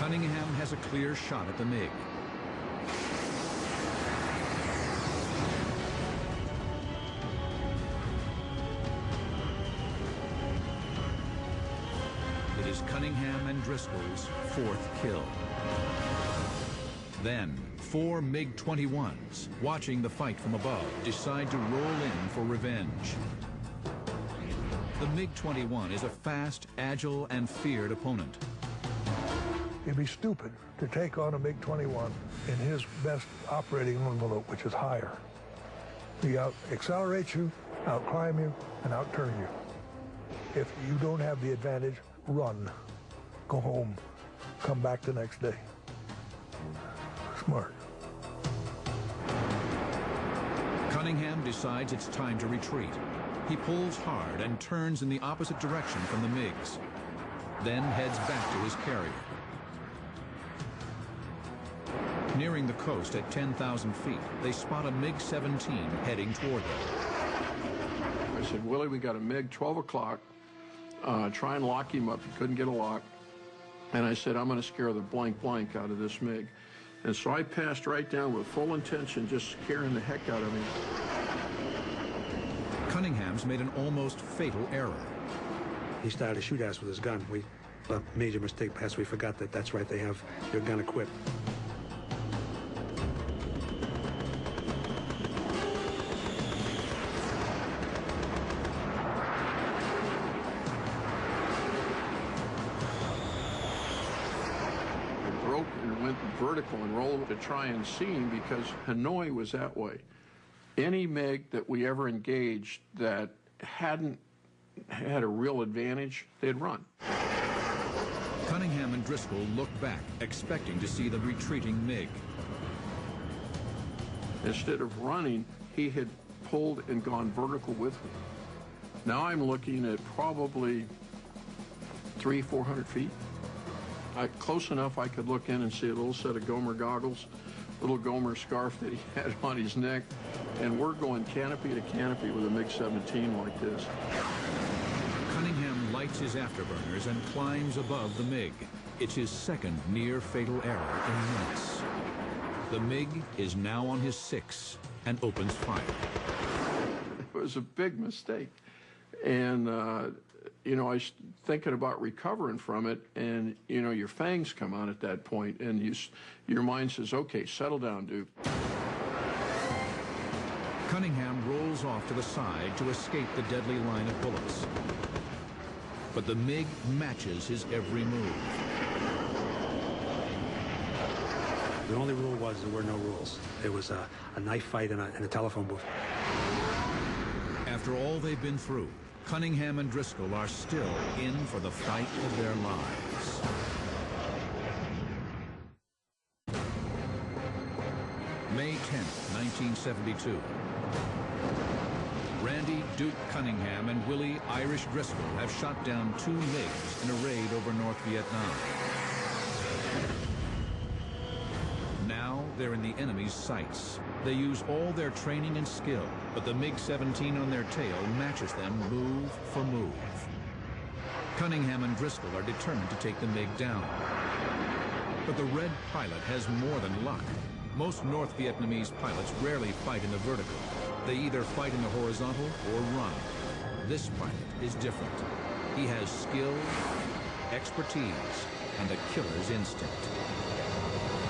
Cunningham has a clear shot at the MiG. It is Cunningham and Driscoll's fourth kill. Then, 4 MiG-21s, watching the fight from above, decide to roll in for revenge. The MiG-21 is a fast, agile, and feared opponent. It'd be stupid to take on a MiG-21 in his best operating envelope, which is higher. He out-accelerates you, out-climb you, and out-turn you. If you don't have the advantage, run. Go home. Come back the next day. Smart. Cunningham decides it's time to retreat. He pulls hard and turns in the opposite direction from the MiGs, then heads back to his carrier. Nearing the coast at 10,000 feet, they spot a MiG-17 heading toward them. I said, Willie, we got a MiG, 12 o'clock. Try and lock him up. He couldn't get a lock. And I said, I'm going to scare the blank out of this MiG. And so I passed right down with full intention, just scaring the heck out of him. Cunningham's made an almost fatal error. He started to shoot at us with his gun. A major mistake, perhaps we forgot that that's right, they have your gun equipped. Vertical and rolled to try and see him because Hanoi was that way. Any MiG that we ever engaged that hadn't had a real advantage, they'd run. Cunningham and Driscoll looked back, expecting to see the retreating MiG. Instead of running, he had pulled and gone vertical with me. Now I'm looking at probably 300-400 feet. Close enough I could look in and see a little set of Gomer goggles, little Gomer scarf that he had on his neck, and we're going canopy to canopy with a MiG-17 like this. Cunningham lights his afterburners and climbs above the MiG. It's his second near-fatal error in minutes. The MiG is now on his 6 and opens fire. It was a big mistake. And, you know, I was thinking about recovering from it, and, you know, your fangs come out at that point, and your mind says, okay, settle down, dude. Cunningham rolls off to the side to escape the deadly line of bullets. But the MiG matches his every move. The only rule was there were no rules. It was a knife fight in a telephone booth. After all they've been through, Cunningham and Driscoll are still in for the fight of their lives. May 10th, 1972. Randy Duke Cunningham and Willie Irish Driscoll have shot down 2 MiGs in a raid over North Vietnam. Now they're in the enemy's sights. They use all their training and skill, but the MiG-17 on their tail matches them move for move. Cunningham and Driscoll are determined to take the MiG down. But the Red pilot has more than luck. Most North Vietnamese pilots rarely fight in the vertical. They either fight in the horizontal or run. This pilot is different. He has skill, expertise, and a killer's instinct.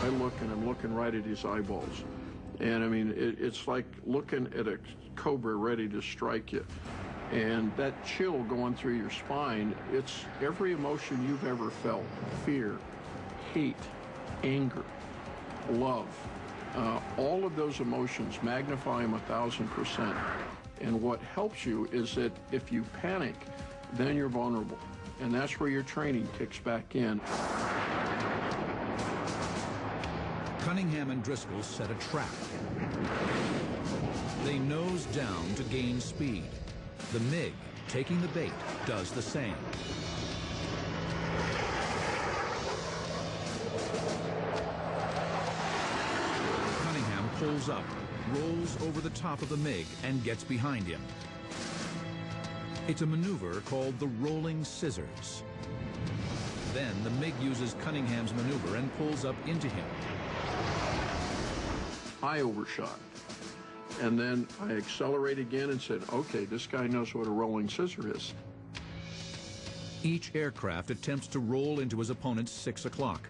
I look, and I'm looking right at his eyeballs. And I mean, it's like looking at a cobra ready to strike you. And that chill going through your spine, it's every emotion you've ever felt. Fear, hate, anger, love. All of those emotions, magnify them 1,000%. And what helps you is that if you panic, then you're vulnerable. And that's where your training kicks back in. Cunningham and Driscoll set a trap. They nose down to gain speed. The MiG, taking the bait, does the same. Cunningham pulls up, rolls over the top of the MiG, and gets behind him. It's a maneuver called the rolling scissors. Then the MiG uses Cunningham's maneuver and pulls up into him. I overshot. And then I accelerate again and said, okay, this guy knows what a rolling scissor is. Each aircraft attempts to roll into his opponent's 6 o'clock.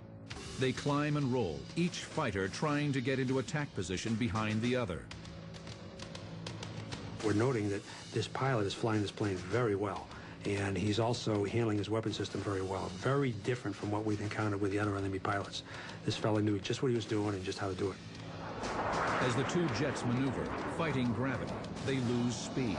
They climb and roll, each fighter trying to get into attack position behind the other. We're noting that this pilot is flying this plane very well, and he's also handling his weapon system very well. Very different from what we've encountered with the other enemy pilots. This fellow knew just what he was doing and just how to do it. As the two jets maneuver, fighting gravity, they lose speed.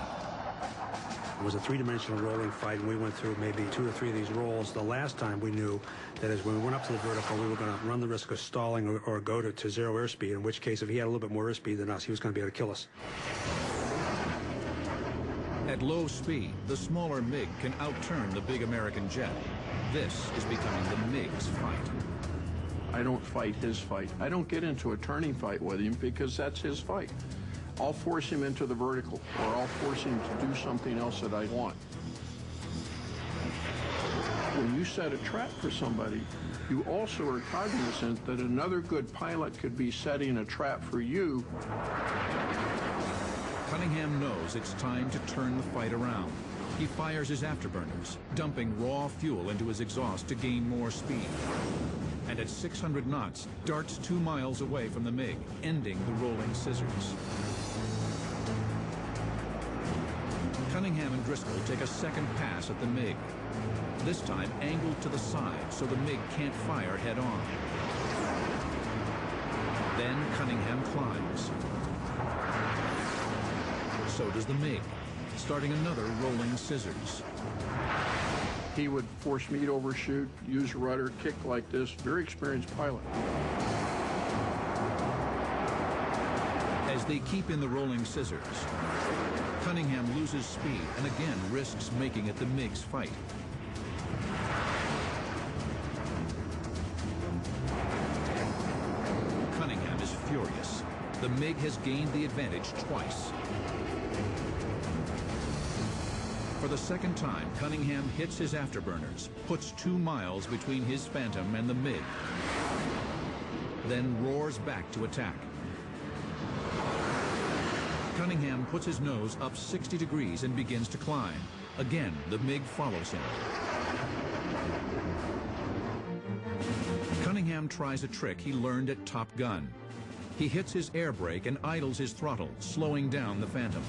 It was a three-dimensional rolling fight, and we went through maybe 2 or 3 of these rolls. The last time we knew that is when we went up to the vertical, we were going to run the risk of stalling or go to zero airspeed, in which case, if he had a little bit more airspeed than us, he was going to be able to kill us. At low speed, the smaller MiG can outturn the big American jet. This is becoming the MiG's fight. I don't fight his fight. I don't get into a turning fight with him because that's his fight. I'll force him into the vertical, or I'll force him to do something else that I want. When you set a trap for somebody, you also are cognizant that another good pilot could be setting a trap for you. Cunningham knows it's time to turn the fight around. He fires his afterburners, dumping raw fuel into his exhaust to gain more speed. And at 600 knots, darts 2 miles away from the MiG, ending the rolling scissors. Cunningham and Driscoll take a second pass at the MiG. This time angled to the side so the MiG can't fire head-on. Then Cunningham climbs. So does the MiG, starting another rolling scissors. He would force me to overshoot, use a rudder, kick like this. Very experienced pilot. As they keep in the rolling scissors, Cunningham loses speed and again risks making it the MiG's fight. Cunningham is furious. The MiG has gained the advantage twice. For the second time, Cunningham hits his afterburners, puts 2 miles between his Phantom and the MiG, then roars back to attack. Cunningham puts his nose up 60 degrees and begins to climb. Again, the MiG follows him. Cunningham tries a trick he learned at Top Gun. He hits his air brake and idles his throttle, slowing down the Phantom.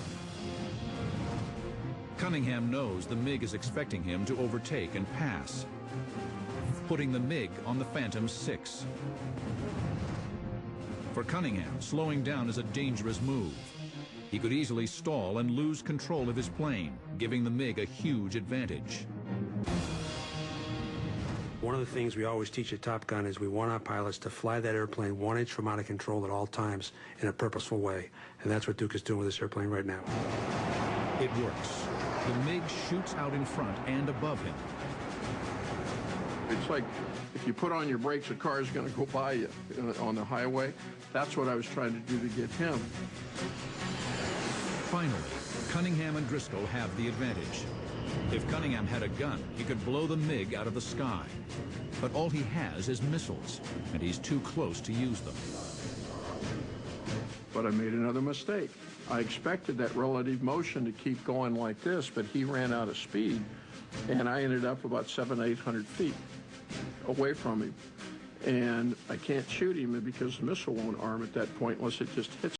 Cunningham knows the MiG is expecting him to overtake and pass, putting the MiG on the Phantom 6. For Cunningham, slowing down is a dangerous move. He could easily stall and lose control of his plane, giving the MiG a huge advantage. One of the things we always teach at Top Gun is we want our pilots to fly that airplane 1 inch from out of control at all times in a purposeful way. And that's what Duke is doing with this airplane right now. It works. The MiG shoots out in front and above him. It's like if you put on your brakes, a car is going to go by you on the highway. That's what I was trying to do to get him. Finally, Cunningham and Driscoll have the advantage. If Cunningham had a gun, he could blow the MiG out of the sky. But all he has is missiles, and he's too close to use them. But I made another mistake. I expected that relative motion to keep going like this, but he ran out of speed, and I ended up about 700 to 800 feet away from him. And I can't shoot him because the missile won't arm at that point unless it just hits